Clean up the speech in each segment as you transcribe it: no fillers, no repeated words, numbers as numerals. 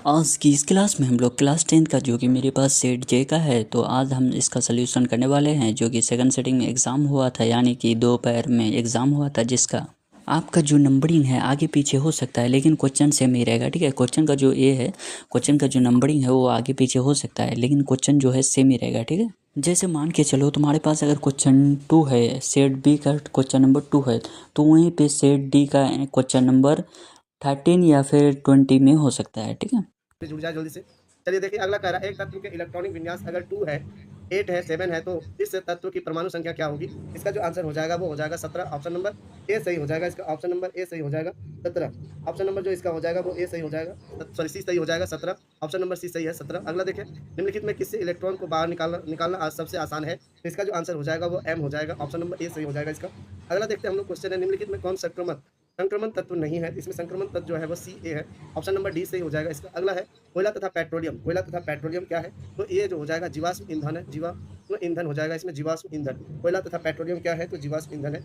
आज की इस क्लास में हम लोग क्लास 10 का जो कि मेरे पास सेट जे का है, तो आज हम इसका सलूशन करने वाले हैं। जो कि सेकंड सेटिंग में एग्ज़ाम हुआ था, यानी कि दोपहर में एग्ज़ाम हुआ था, जिसका आपका जो नंबरिंग है आगे पीछे हो सकता है, लेकिन क्वेश्चन सेम ही रहेगा। ठीक है, क्वेश्चन का जो ए है, क्वेश्चन का जो नंबरिंग है वो आगे पीछे हो सकता है, लेकिन क्वेश्चन जो है सेम ही रहेगा। ठीक है, जैसे मान के चलो तुम्हारे पास अगर क्वेश्चन 2 है, सेट बी का क्वेश्चन नंबर 2 है, तो वहीं पे सेट डी का क्वेश्चन नंबर 13 या फिर 20 में हो सकता है। ठीक है, जुड़ जाए जल्दी से। चलिए देखिए अगला कह रहा है एक तत्व के इलेक्ट्रॉनिक विन्यास अगर 2 है, 8 है, 7 है तो इस तत्व की परमाणु संख्या क्या होगी? इसका जो आंसर हो जाएगा वो हो जाएगा 17। ऑप्शन नंबर ए सही हो जाएगा इसका। ऑप्शन नंबर ए सही हो जाएगा 17। ऑप्शन नंबर जो इसका हो जाएगा वो ए सही हो जाएगा, सॉरी सी सही हो जाएगा 17। ऑप्शन नंबर सी सही है 17। अगला देखिए निम्नलिखित में किससे इलेक्ट्रॉन को बाहर निकालना निकालना सबसे आसान है? तो इसका जो आंसर हो जाएगा वो एम हो जाएगा। ऑप्शन नंबर ए सही हो जाएगा इसका। अगला देखते हैं हम लोग क्वेश्चन है निम्नलिखित में कौन संक्रमण संक्रमण तत्व नहीं है? इसमें संक्रमण तत्व जो है वो सी ए है। ऑप्शन नंबर डी सही हो जाएगा इसका। अगला है कोयला तथा पेट्रोलियम। कोयला तथा पेट्रोलियम क्या है? तो ये जो हो जाएगा जीवाश्म ईंधन है। जीवाश्म ईंधन हो जाएगा इसमें जीवाश्म ईंधन। कोयला तथा पेट्रोलियम क्या है? तो जीवाश्म ईंधन है।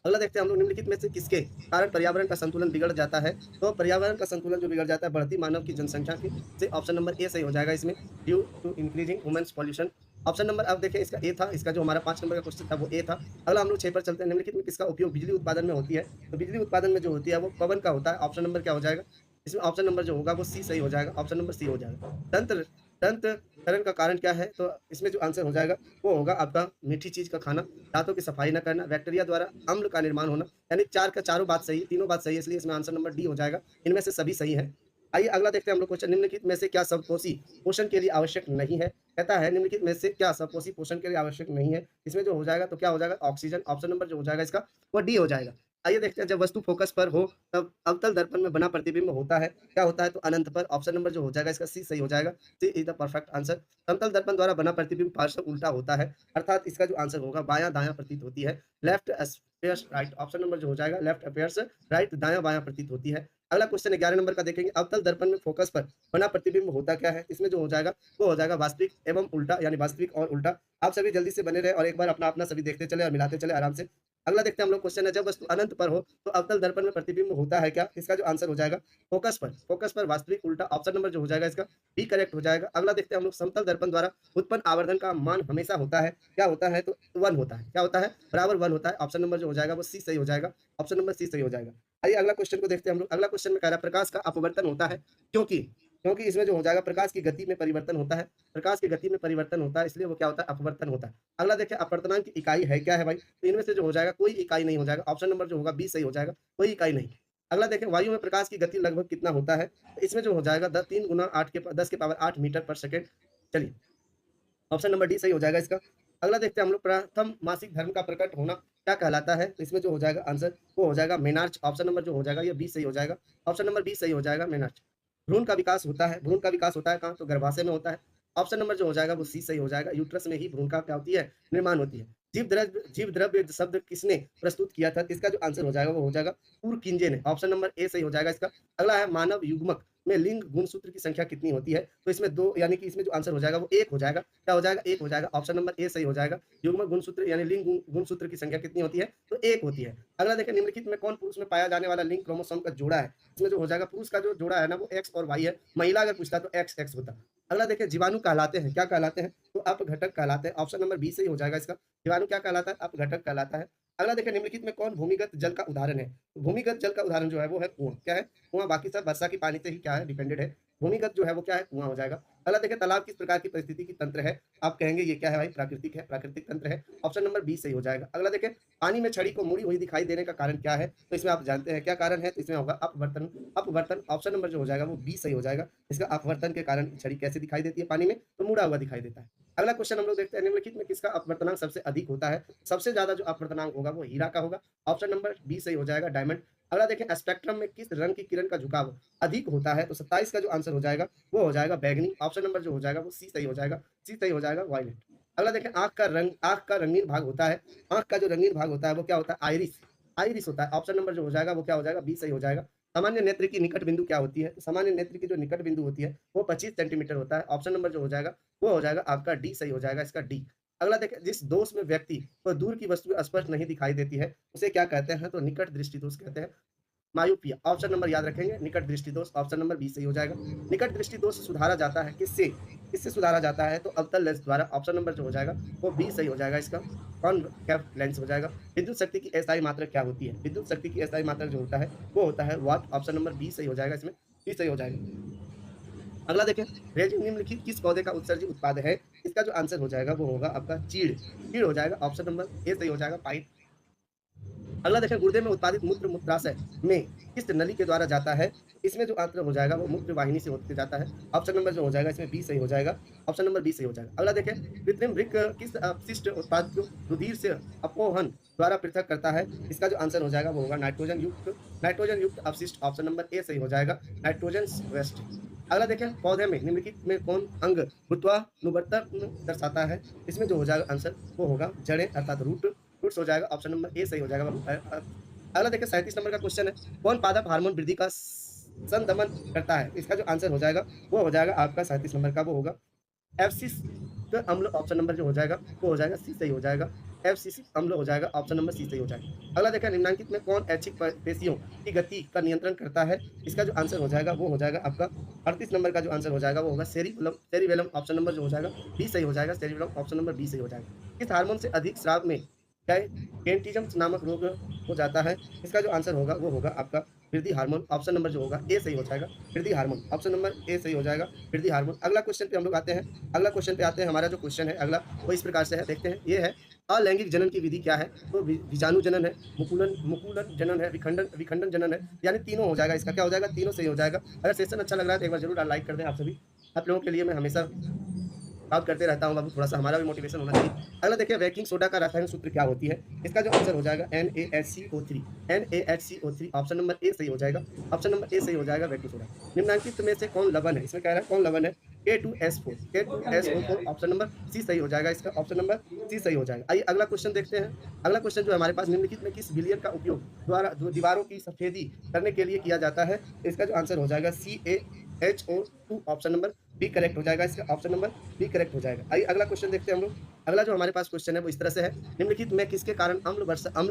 अगला देखते हैं हम लोग निम्नलिखित में से किसके कारण पर्यावरण का संतुलन बिगड़ जाता है? तो पर्यावरण का संतुलन जो बिगड़ जाता है बढ़ती मानव की जनसंख्या की से। ऑप्शन नंबर ए सही हो जाएगा इसमें, due to increasing women's pollution. Option number अब देखिए इसका ए था, इसका जो हमारा 5 नंबर का क्वेश्चन था वो ए था। अगला हम लोग 6 पर चलते हैं। निम्नलिखित में किसका उपयोग बिजली उत्पादन में होती है? तो बिजली उत्पादन में जो होती है वो पवन का होता है। ऑप्शन नंबर क्या हो जाएगा? इसमें ऑप्शन नंबर जो होगा वो सी सही हो जाएगा। ऑप्शन नंबर सी हो जाएगा। दंत का कारण क्या है? तो इसमें जो आंसर हो जाएगा वो होगा आपका मीठी चीज का खाना, दांतों की सफाई न करना, बैक्टीरिया द्वारा अम्ल का निर्माण होना। यानी 4 का चारों बात सही, तीनों बात सही है, इसलिए इसमें आंसर नंबर डी हो जाएगा। इनमें से सभी सही है। आइए अगला देखते हैं हम लोग क्वेश्चन निम्नलिखित में से क्या सबपोषी पोषण के लिए आवश्यक नहीं है? कहता है निम्नलिखित में से क्या सबपोषी पोषण के लिए आवश्यक नहीं है? इसमें जो हो जाएगा तो क्या हो जाएगा? ऑक्सीजन। ऑप्शन नंबर जो हो जाएगा इसका वो डी हो जाएगा। आइए देखते हैं जब वस्तु फोकस पर हो तब अवतल दर्पण में बना प्रतिबिंब होता है, क्या होता है? तो अनंत पर। ऑप्शन नंबर जो हो जाएगा इसका सी सही हो जाएगा। सी इज द परफेक्ट आंसर। समतल दर्पण द्वारा बना प्रतिबिंब पार्श्व उल्टा होता है, अर्थात इसका जो आंसर होगा बायां दायां प्रतीत होती है। Left appears right. Option number जो हो जाएगा लेफ्ट अपेयर्स राइट, दायां बायां प्रतीत होती है। अगला क्वेश्चन 11 नंबर का देखेंगे, अवतल दर्पण में फोकस पर बना प्रतिबिंब होता क्या है? इसमें जो हो जाएगा वो हो जाएगा वास्तविक एवं उल्टा, यानी वास्तविक और उल्टा। आप सभी जल्दी से बने रहे और एक बार अपना अपना सभी देखते चले और मिलाते चले आराम से। अगला देखते हैं हम लोग क्वेश्चन है, जब वस्तु अनंत पर हो तो अवतल दर्पण में प्रतिबिंब होता है क्या? इसका जो आंसर हो जाएगा फोकस पर वास्तविक उल्टा। ऑप्शन नंबर जो हो जाएगा इसका बी करेक्ट हो जाएगा। अगला देखते हैं हम लोग, समतल दर्पण द्वारा उत्पन्न आवर्धन का मान हमेशा होता है, क्या होता है? तो 1 होता है। क्या होता है? बराबर 1 होता है। ऑप्शन नंबर जो हो जाएगा वो सी सही हो जाएगा। ऑप्शन नंबर सी सही हो जाएगा। आइए अगला क्वेश्चन को देखते हैं हम लोग। अगला क्वेश्चन में कह रहा है प्रकाश का अपवर्तन होता है क्योंकि क्योंकि इसमें जो हो जाएगा प्रकाश की गति में परिवर्तन होता है। प्रकाश की गति में परिवर्तन होता है, इसलिए वो क्या होता है? अपवर्तन होता है। अगला देखिए अपवर्तनांक की इकाई है क्या है भाई? तो इनमें से जो हो जाएगा कोई इकाई नहीं हो जाएगा। ऑप्शन नंबर जो होगा बी सही हो जाएगा, कोई इकाई नहीं। अगला देखें वायु में प्रकाश की गति लगभग कितना होता है? तो इसमें जो हो जाएगा 3 गुना 8 के 10 के पावर 8 मीटर पर सेकंड। चलिए ऑप्शन नंबर डी सही हो जाएगा इसका। अगला देखते हैं हम लोग, प्रथम मासिक धर्म का प्रकट होना क्या कहलाता है? तो इसमें जो हो जाएगा आंसर वो हो जाएगा मेनार्च। ऑप्शन नंबर जो हो जाएगा ये बी सही हो जाएगा। ऑप्शन नंबर बी सही हो जाएगा मेनार्च। भ्रूण का विकास होता है, भ्रूण का विकास होता है कहाँ? तो गर्भाशय में होता है। ऑप्शन नंबर जो हो जाएगा वो सी सही हो जाएगा। यूट्रस में ही भ्रूण का क्या होती है? निर्माण होती है। जीव द्रव्य शब्द किसने प्रस्तुत किया था? इसका जो आंसर हो जाएगा वो हो जाएगा पुरकिंजे ने। ऑप्शन नंबर ए सही हो जाएगा इसका। अगला है मानव युग्मक में लिंग गुणसूत्र की संख्या कितनी होती है? तो इसमें 2, यानी कि इसमें जो आंसर हो जाएगा वो 1 हो जाएगा। क्या हो जाएगा? 1 हो जाएगा। ऑप्शन नंबर ए सही हो जाएगा। युग्मक गुणसूत्र यानी लिंग गुणसूत्र की संख्या कितनी होती है? तो 1 होती है। अगला देखिए निम्नलिखित में कौन पुरुष में पाया जाने वाला लिंग क्रोमोसोम का जोड़ा है? इसमें जो हो जाएगा पुरुष का जो जोड़ा है ना वो एक्स और वाई है। महिला अगर पूछता तो एक्स एक्स होता। अगला देखिए जीवाणु कहलाते हैं, क्या कहलाते हैं? तो अपघटक कहलाते हैं। ऑप्शन नंबर बी सही हो जाएगा इसका। जीवाणु क्या कहलाता है? अपघटक कहलाता है। अगला देखिए निम्नलिखित में कौन भूमिगत जल का उदाहरण है? तो भूमिगत जल का उदाहरण जो है वो है कुआं। क्या है? कुआं। बाकी सब वर्षा के पानी से ही क्या है? डिपेंडेड है। भूमिगत जो है वो क्या है? कुआं हो जाएगा। अगला देखिए तालाब किस प्रकार की परिस्थिति तंत्र है? आप कहेंगे ये क्या है भाई? प्राकृतिक है, प्राकृतिक तंत्र है। ऑप्शन नंबर बी सही हो जाएगा। अगला देखिए पानी में छड़ी को मुड़ी हुई दिखाई देने का कारण क्या है? तो इसमें आप जानते हैं क्या कारण है? तो इसमें होगा अपवर्तन। अपवर्तन। ऑप्शन नंबर जो हो जाएगा वो बी सही हो जाएगा। इसका अपवर्तन के कारण छड़ी कैसे दिखाई देती है पानी में? तो मुड़ा हुआ दिखाई देता है। अगला क्वेश्चन हम लोग देखते हैं, निम्नलिखित में किसका अपवर्तनांक सबसे अधिक होता है? सबसे ज्यादा जो अपवर्तनांक होगा वो हीरा का होगा। ऑप्शन नंबर बी सही हो जाएगा, डायमंड। अगला देखें स्पेक्ट्रम में किस रंग की किरण का झुकाव अधिक होता है? तो 27 का जो आंसर हो जाएगा वो हो जाएगा बैगनी। ऑप्शन नंबर जो हो जाएगा वो सी सही हो जाएगा। सी सही हो जाएगा, वायलेट। अगला देखें आंख का रंगीन भाग होता है। आंख का जो रंगीन भाग होता है वो क्या होता है? आइरिस। आइरिस होता है। ऑप्शन नंबर जो हो जाएगा वो क्या हो जाएगा? बी सही हो जाएगा। सामान्य नेत्र की निकट बिंदु क्या होती है? तो सामान्य नेत्र की जो निकट बिंदु होती है वो 25 सेंटीमीटर होता है। ऑप्शन नंबर जो हो जाएगा वो हो जाएगा आपका डी सही हो जाएगा, इसका डी। अगला देखिए, जिस दोष में व्यक्ति को दूर की वस्तु स्पष्ट नहीं दिखाई देती है उसे क्या कहते हैं? तो निकट दृष्टि दोष कहते हैं। मायोपिया, ऑप्शन नंबर याद रखेंगे, निकट दृष्टि दोष, ऑप्शन नंबर बी सही हो जाएगा। निकट दृष्टि दोष सुधारा जाता है किससे? किससे सुधारा जाता है? तो अवतल लेंस द्वारा, ऑप्शन नंबर जो हो जाएगा वो बी सही हो जाएगा इसका, कॉनकेव लेंस हो जाएगा। विद्युत शक्ति की अस्थायी मात्रक क्या होती है? विद्युत शक्ति की अस्थायी मात्रक जो होता है वो होता है वाट, ऑप्शन नंबर बी सही हो जाएगा, इसमें बी सही हो जाएगा। अगला देखें, रेजिन निम्नलिखित किस पौधे का उत्सर्जी उत्पाद है? इसका जो आंसर हो जाएगा वो होगा आपका चीड़, चीड़ हो जाएगा, ऑप्शन नंबर ए सही हो जाएगा, पाइन। अगला देखें, गुर्दे में उत्पादित मूत्र मूत्राशय में किस नली के द्वारा जाता है? इसमें जो आंसर हो जाएगा वो मूत्र वाहिनी से होकर जाता है, ऑप्शन नंबर जो हो जाएगा इसमें बी सही हो जाएगा, ऑप्शन नंबर बी सही हो जाएगा। अगला देखें, कृत्रिम वृक्क किस अपशिष्ट उत्पाद को रुधिर से अपोहन द्वारा पृथक करता है? इसका जो आंसर हो जाएगा वो होगा नाइट्रोजन युक्त अपशिष्ट, ऑप्शन नंबर ए सही हो जाएगा, नाइट्रोजन वेस्ट। अगला देखें, पौधे में निम्नलिखित में कौन अंग गुरुत्वानुवर्तन दर्शाता है? इसमें जो हो जाएगा आंसर वो होगा जड़ें अर्थात रूट्स हो जाएगा, ऑप्शन नंबर ए सही हो जाएगा। अगला देखिए 37 नंबर का क्वेश्चन है, कौन पादप हार्मोन वृद्धि का संदमन करता है? इसका जो आंसर हो जाएगा वो हो जाएगा आपका 37 नंबर का, वो होगा एब्सिसिक अम्ल, ऑप्शन नंबर जो हो जाएगा वो हो जाएगा सी सही हो जाएगा, एब्सिसिक अम्ल हो जाएगा, ऑप्शन नंबर सी सही हो जाएगा। अगला देखा, निम्नलिखित में कौन ऐच्छिक पेशियों की गति का नियंत्रण करता है? इसका जो आंसर हो जाएगा वो हो जाएगा आपका 38 नंबर का जो आंसर हो जाएगा वो होगा सेरिबेलम, ऑप्शन नंबर जो हो जाएगा बी सही हो जाएगा, सेरिबेलम, ऑप्शन नंबर बी सही हो जाएगा। किस हार्मोन से अधिक स्राव में कैंटिजम नामक रोग हो जाता है? इसका जो आंसर होगा वो होगा आपका वृद्धि हार्मोन, ऑप्शन नंबर जो होगा ए सही हो जाएगा, वृद्धि हार्मोन, ऑप्शन नंबर ए सही हो जाएगा, वृद्धि हार्मोन। अगला क्वेश्चन पे हम लोग आते हैं, अगला क्वेश्चन पे आते हैं। हमारा जो क्वेश्चन है अगला वो इस प्रकार से है, देखते हैं। ये है, अलैंगिक जनन की विधि क्या है? तो बीजाणु जनन है, मुकुलन जनन है, विखंडन जनन है, यानी तीनों हो जाएगा। इसका क्या हो जाएगा? तीनों सही हो जाएगा। अगर सेशन अच्छा लग रहा है तो एक बार जरूर लाइक कर दें आप सभी। आप लोगों के लिए मैं हमेशा काम करते रहता हूँ बाबू, थोड़ा सा हमारा भी मोटिवेशन होना चाहिए। अगला देखिए, बेकिंग सोडा का रासायनिक सूत्र क्या होती है? इसका जो आंसर हो जाएगा NaHCO3, NaHCO3, option number A सही हो जाएगा, ऑप्शन नंबर ए सही हो जाएगा, बेकिंग सोडा। निम्नलिखित में से कौन लवण है? इसमें कह रहा है कौन लवण है? K2SO4, ऑप्शन नंबर सी सही हो जाएगा, इसका ऑप्शन नंबर सी सही हो जाएगा। आइए अगला क्वेश्चन देखते हैं। अगला क्वेश्चन जो हमारे पास, निम्नलिखित में किस विलयन का उपयोग द्वारा दीवारों की सफेदी करने के लिए किया जाता है? इसका जो आंसर हो जाएगा CaHO2, option number B correct हो जाएगा, इसका ऑप्शन नंबर बी करेक्ट हो जाएगा। आइए अगला क्वेश्चन देखते हैं हम लोग। अगला जो हमारे पास क्वेश्चन है वो इस तरह से है, निम्नलिखित में किसके कारण अम्ल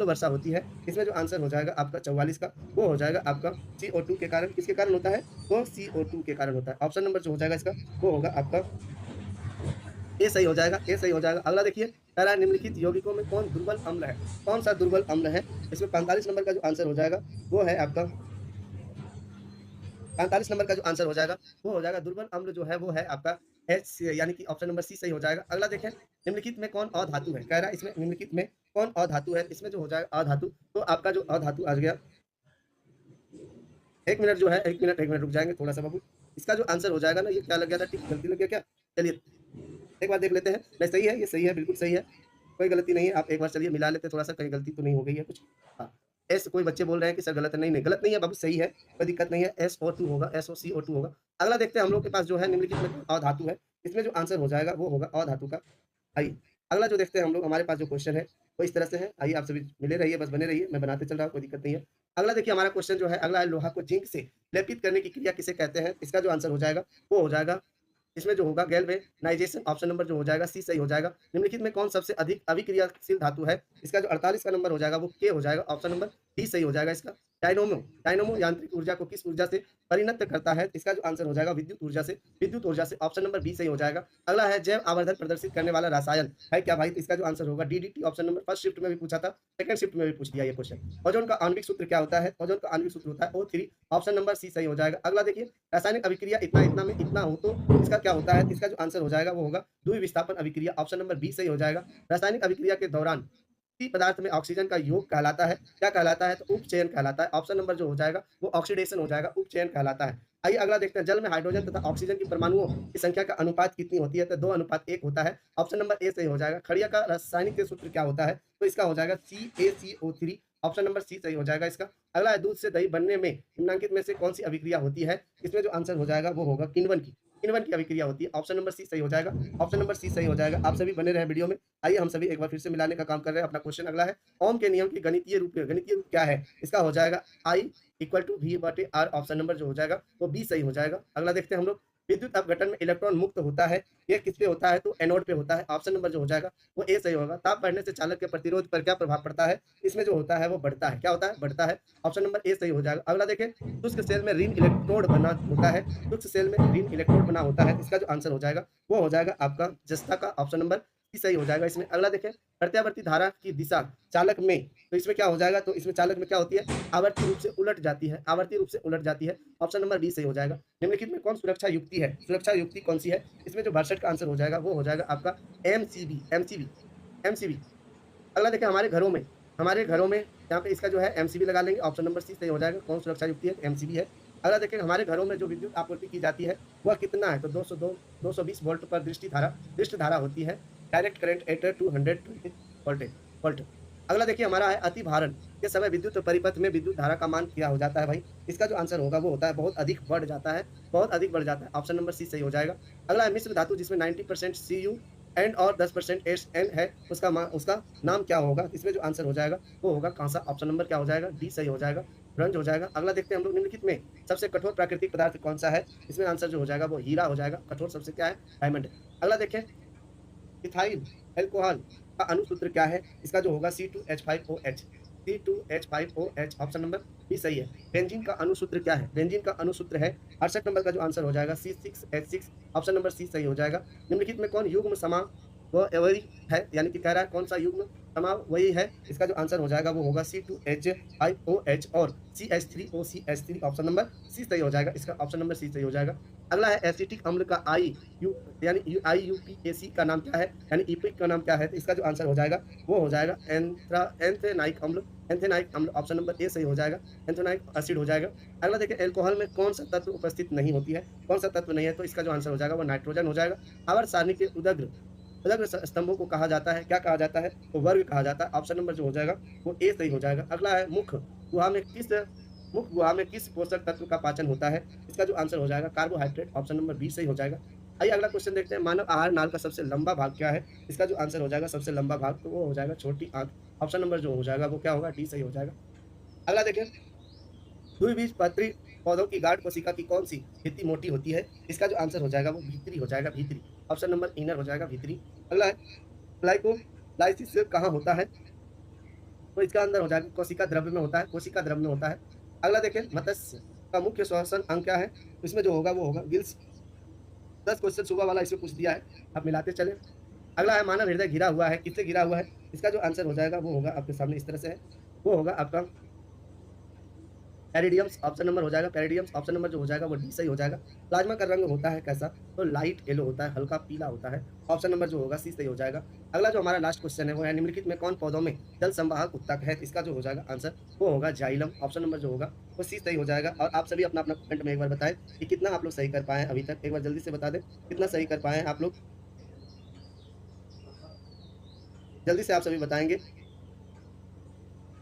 वर्षा होती है? इसमें जो आंसर हो जाएगा आपका 44 का, वो हो जाएगा आपका CO2 के कारण। किसके कारण होता है? वो CO2 के कारण होता है। ऑप्शन नंबर जो हो जाएगा इसका वो होगा आपका ए सही हो जाएगा, ए सही हो जाएगा। अगला देखिए, कह रहा है निम्नलिखित यौगिकों में कौन दुर्बल अम्ल है? कौन सा दुर्बल अम्ल है? इसमें 45 नंबर का जो आंसर हो जाएगा वो है आपका 45 नंबर का जो आंसर हो जाएगा वो हो जाएगा दुर्बल अम्ल जो है वो है आपका एच, यानी कि ऑप्शन नंबर सी सही हो जाएगा। अगला देखें, निम्नलिखित में कौन अधातु है? कह रहा है इसमें निम्नलिखित में कौन अधातु है? इसमें जो हो जाएगा अधातु, तो आपका जो अधातु आ गया, एक मिनट जो है, एक मिनट रुक जाएंगे थोड़ा सा बाबू। इसका जो आंसर हो जाएगा ना, ये क्या लग गया था, टिक गलती लग गया क्या? चलिए एक बार देख लेते हैं। नहीं सही है, ये सही है, बिल्कुल सही है, कोई गलती नहीं है। आप एक बार चलिए मिला लेते हैं थोड़ा सा, कहीं गलती तो नहीं हो गई है कुछ। हाँ, एस, कोई बच्चे बोल रहे हैं कि सर गलत है। नहीं नहीं गलत नहीं है बाबू, सही है, कोई दिक्कत नहीं है। SO2 होगा, SOCO2 होगा। अगला देखते हैं हम लोग के पास जो है निम्नलिखित में अधातु है, इसमें जो आंसर हो जाएगा वो होगा अधातु का। आइए अगला जो देखते हैं हम लोग, हमारे पास जो क्वेश्चन है वो इस तरह से है। आइए आप सभी मिले रहिए, बस बने रहिए, मैं बनाते चल रहा हूँ, कोई दिक्कत नहीं है। अगला देखिए हमारा क्वेश्चन जो है अगला है, लोहा को जिंक से लेपित करने की क्रिया किसे कहते हैं? इसका जो आंसर हो जाएगा वो हो जाएगा, इसमें जो होगा गैल्वेनाइजेशन, ऑप्शन नंबर जो हो जाएगा सी सही हो जाएगा। निम्नलिखित में कौन सबसे अधिक अभिक्रियाशील धातु है? इसका जो 48 का नंबर हो जाएगा वो के हो जाएगा, ऑप्शन नंबर डी सही हो जाएगा इसका। डायनोमो यांत्रिक ऊर्जा को किस ऊर्जा से परिणत करता है? इसका जो आंसर हो जाएगा विद्युत ऊर्जा से, ऑप्शन नंबर बी सही हो जाएगा। अगला है, जैव आवर्धन प्रदर्शित करने वाला रसायन है क्या भाई? इसका जो आंसर होगा DDT, option number first shift में भी पूछा था, सेकंड शिफ्ट में भी पूछ दिया ये क्वेश्चन। ओजोन का आणविक सूत्र क्या होता है? ओजोन का आणविक सूत्र होता है O3, ऑप्शन नंबर सी सही हो जाएगा। अगला देखिए, रासायनिक अभिक्रिया इतना इतना में इतना हो तो इसका क्या होता है? इसका जो आंसर हो जाएगा वो होगा द्विविस्थापन अभिक्रिया, ऑप्शन नंबर बी सही हो जाएगा। रासायनिक अभिक्रिया के दौरान किसी पदार्थ में ऑक्सीजन का योग कहलाता है, क्या कहलाता है? तो उपचयन कहलाता है। ऑप्शन नंबर जो हो जाएगा वो ऑक्सीडेशन हो जाएगा, उपचयन कहलाता है। आइए अगला देखते हैं, जल में हाइड्रोजन तथा ऑक्सीजन की परमाणुओं की संख्या का अनुपात कितनी होती है? तो 2:1 होता है, ऑप्शन नंबर ए सही हो जाएगा। खड़िया का रासायनिक सूत्र क्या होता है? तो इसका हो जाएगा CaCO3, ऑप्शन नंबर सी सही हो जाएगा इसका। अगला है, दूध से दही बनने में निम्नलिखित में से कौन सी अभिक्रिया होती है? इसमें जो आंसर हो जाएगा वो होगा किण्वन की अभिक्रिया होती है, ऑप्शन नंबर सी सही हो जाएगा, ऑप्शन नंबर सी सही हो जाएगा। आप सभी बने रहे वीडियो में। आइए हम सभी एक बार फिर से मिलाने का काम कर रहे हैं। अपना क्वेश्चन अगला है, ओम के नियम की गणितीय रूप क्या है? इसका हो जाएगा I = V/R, ऑप्शन नंबर जो हो जाएगा वो बी सही हो जाएगा। अगला देखते हैं हम लोग, विद्युत अपघटन में इलेक्ट्रॉन मुक्त होता है, ये किस पे होता है? तो एनोड पे होता है। ऑप्शन नंबर जो हो जाएगा वो ए सही होगा। ताप बढ़ने से चालक के प्रतिरोध पर क्या प्रभाव पड़ता है? इसमें जो होता है वो बढ़ता है। क्या होता है? बढ़ता है। ऑप्शन नंबर ए सही हो जाएगा। अगला देखें, शुष्क सेल में ऋण इलेक्ट्रोड बना होता है। शुष्क सेल में ऋण इलेक्ट्रोड बना होता है। इसका जो आंसर हो जाएगा वो हो जाएगा आपका जस्ता का ऑप्शन नंबर सी सही हो जाएगा इसमें। अगला देखें, प्रत्यावर्ती धारा की दिशा चालक में, तो इसमें क्या हो जाएगा? तो इसमें चालक में क्या होती है? आवर्ती रूप से उलट जाती है। आवर्ती रूप से उलट जाती है। ऑप्शन नंबर बी सही हो जाएगा। निम्नलिखित में कौन सुरक्षा युक्ति है? सुरक्षा युक्ति कौन सी है? इसमें जो 62 का आंसर हो जाएगा वो हो जाएगा आपका एमसीबी, एमसीबी, एमसीबी। अगला देखिए, हमारे घरों में यहाँ पे इसका जो है एमसीबी लगा लेंगे। ऑप्शन नंबर सी सही हो जाएगा। कौन सुरक्षा युक्ति है? एमसीबी है। अगला देखिए, हमारे घरों में जो विद्युत आपूर्ति की जाती है वह कितना है? तो 220 वोल्ट पर दृष्टि धारा होती है। Direct current eight 220 volt. अगला देखिए हमारा है अति भारण के समय विद्युत परिपथ में विद्युत धारा का मान क्या हो जाता है भाई? इसका जो आंसर होगा वो होता है बहुत अधिक बढ़ जाता है, बहुत अधिक बढ़ जाता है। ऑप्शन नंबर सी सही हो जाएगा। अगला है मिश्र धातु जिसमें 90% Cu एंड और 10% Sn है, उसका नाम क्या होगा? इसमें जो आंसर हो जाएगा वो होगा कांसा। ऑप्शन नंबर क्या हो जाएगा? डी सही हो जाएगा, ब्रंज हो जाएगा। अगला देखते हैं हम लोग, निम्नलिखित में सबसे कठोर प्राकृतिक पदार्थ कौन सा है? इसमें आंसर जो हो जाएगा वो हीरा हो जाएगा। कठोर सबसे क्या है? डायमंड है। अगला देखें, इथाइल अल्कोहल का अणुसूत्र क्या है? इसका जो होगा C2H5OH, C2H5OH। Option number B सही है। बेंजीन का अणुसूत्र क्या है? बेंजीन का अणुसूत्र है 68 नंबर का जो आंसर हो जाएगा C6H6। ऑप्शन नंबर सी सही हो जाएगा। निम्नलिखित में कौन युग्म समावयवी है? यानी कि कह रहा है कौन सा युग्म समावयवी है? इसका जो आंसर हो जाएगा वो होगा C2H5OH और CH3OCH3। ऑप्शन नंबर सी सही हो जाएगा। इसका ऑप्शन नंबर सी सही हो जाएगा। अगला है एसिटिक अम्ल का IUPAC का नाम क्या है? यानी इपिक का नाम क्या है? तो इसका जो आंसर हो जाएगा वो हो जाएगा एंथेनाइक अम्ल। एंथेनाइक अम्ल। ऑप्शन नंबर ए सही हो जाएगा। एंथेनाइक एसिड हो जाएगा। अगला देखिए, अल्कोहल में कौन सा तत्व उपस्थित नहीं होती है? कौन सा तत्व नहीं है? तो इसका जो आंसर हो जाएगा वो नाइट्रोजन हो जाएगा। आवर्त सारणी के उदग्र उदग्र स्तंभों को कहा जाता है, क्या कहा जाता है? तो वर्ग कहा जाता है। ऑप्शन नंबर जो हो जाएगा वो ए सही हो जाएगा। अगला है मुख गुहा में किस पोषक तत्व का पाचन होता है? इसका जो आंसर हो जाएगा कार्बोहाइड्रेट। ऑप्शन नंबर बी सही हो जाएगा। आइए अगला क्वेश्चन देखते हैं, मानव आहार नाल का सबसे लंबा भाग क्या है? इसका जो आंसर हो जाएगा सबसे लंबा भाग तो वो हो जाएगा छोटी आंत। ऑप्शन नंबर जो हो जाएगा वो क्या होगा? डी सही हो जाएगा। अगला देखिए, द्विबीजपत्री पौधों की गाढ़ कोशिका की कौन सी भित्ति मोटी होती है? इसका जो आंसर हो जाएगा वो भीतरी हो जाएगा, भीतरी। ऑप्शन नंबर इनर हो जाएगा, भीतरी। अगला है, ग्लाइकोलाइसिस कहाँ होता है? तो इसका अंदर हो जाएगा कोशिका द्रव्य में होता है, कोशिका द्रव्य में होता है। अगला देखें, मत्स्य का मुख्य श्वसन अंग क्या है? तो इसमें जो होगा वो होगा गिल्स। 10 क्वेश्चन सुबह वाला इसमें पूछ दिया है, आप मिलाते चले। अगला है, मानव हृदय घिरा हुआ है, किससे घिरा हुआ है? इसका जो आंसर हो जाएगा वो होगा आपके सामने इस तरह से है, वो होगा आपका पैरिडियम्स। ऑप्शन नंबर हो जाएगा पैरिडियम्स। ऑप्शन नंबर जो हो जाएगा वो डी सही हो जाएगा। प्लाज्मा का रंग होता है कैसा? तो लाइट येलो होता है, हल्का पीला होता है। ऑप्शन नंबर जो होगा सी सही हो जाएगा। अगला जो हमारा लास्ट क्वेश्चन है वो है, निम्नलिखित में कौन पौधों में जल संवाहक उत्तक है? इसका जो हो जाएगा आंसर वो होगा जाइलम। ऑप्शन नंबर जो होगा वो सी सही हो जाएगा। और आप सभी अपना अपना कमेंट में एक बार बताएं कि कितना आप लोग सही कर पाए हैं अभी तक। एक बार जल्दी से बता दें कितना सही कर पाए हैं आप लोग, जल्दी से आप सभी बताएंगे।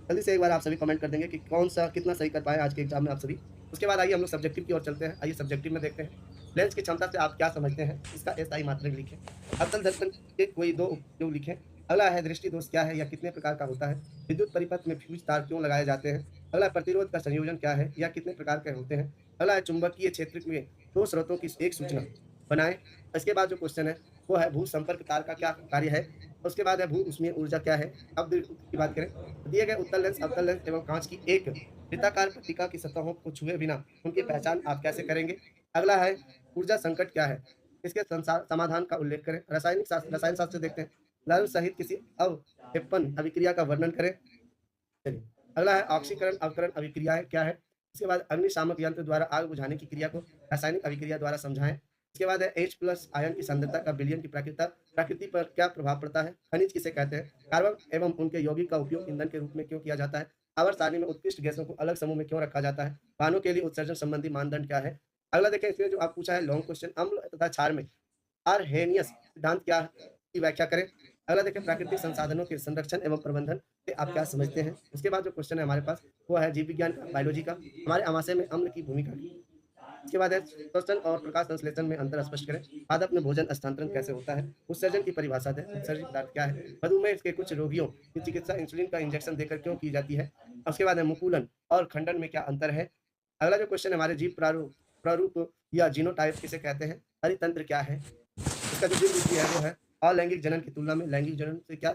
जल्दी से एक बार आप सभी कमेंट कर देंगे कि कौन सा कितना सही कर पाए आज के एग्जाम में आप सभी। उसके बाद आइए हम लोग सब्जेक्टिव की ओर चलते हैं। आइए सब्जेक्टिव में देखते हैं, लेंस की क्षमता से आप क्या समझते हैं? इसका एसआई मात्रक लिखें। अवतल दर्पण के कोई दो उपयोग लिखें। अगला है, दृष्टि दोष क्या है या कितने प्रकार का होता है? विद्युत परिपथ में फ्यूज तार क्यों लगाए जाते हैं? अगला है, प्रतिरोध का संयोजन क्या है या कितने प्रकार के होते हैं? अगला है, चुंबकीय क्षेत्र में दो स्रोतों की एक सूचना बनाएं। इसके बाद जो क्वेश्चन है वो है, भू संपर्क तार का क्या कार्य है? उसके बाद है, भू ऊष्मीय ऊर्जा क्या है? अब की बात करें, दिए गए उत्तल लेंस, अवतल लेंस एवं कांच की एक वृत्ताकार पट्टिका की सतहों को छुए बिना उनकी पहचान आप कैसे करेंगे? अगला है, ऊर्जा संकट क्या है? इसके समाधान का उल्लेख करें। रसायन शास्त्र देखते हैं, लवण सहित किसी अवक्षेपण अभिक्रिया का वर्णन करें। चलिए, अगला है, ऑक्सीकरण अवकरण अभिक्रियाएं क्या है? इसके बाद अग्निशामक यंत्र द्वारा आग बुझाने की क्रिया को रासायनिक अभिक्रिया द्वारा समझाएं। इसके बाद है, H+ आयन की सांद्रता का विलयन की प्रकृति पर क्या प्रभाव पड़ता है? खनिज किसे कहते हैं? कार्बन एवं उनके यौगिक का उपयोग ईंधन के रूप में क्यों किया जाता है? आवर्त सारणी में उत्कृष्ट गैसों को अलग समूह में क्यों रखा जाता है? वाहनों के लिए उत्सर्जन संबंधी मानदंड क्या है? अगला देखें, इसमें जो आप पूछा है लॉन्ग क्वेश्चन, अम्ल तथा क्षार में आर्हेनियस सिद्धांत क्या की व्याख्या करें। अगला देखें, प्राकृतिक संसाधनों के संरक्षण एवं प्रबंधन से आप क्या समझते हैं। उसके बाद जो क्वेश्चन है हमारे पास वो है जीव विज्ञान का, बायोलॉजी का, हमारे आमाशय में अम्ल की भूमिका की। इसके बाद है, श्वसन और प्रकाश संश्लेषण में अंतर स्पष्ट करें। पादप में भोजन स्थानांतरण कैसे होता है? उत्सर्जन की परिभाषा दें। उत्सर्जित पदार्थ क्या है? मधुमेह के कुछ रोगियों की चिकित्सा इंसुलिन का इंजेक्शन देकर क्यों की जाती है? उसके बाद है, मुकुलन और खंडन में क्या अंतर है? अगला जो क्वेश्चन है हमारे, जीव प्रारूप या जीनोटाइप किसे कहते हैं, परितंत्र क्या है, इसका जो जीव विधि है वो है अलैंगिक जनन की तुलना में लैंगिक जनन से क्या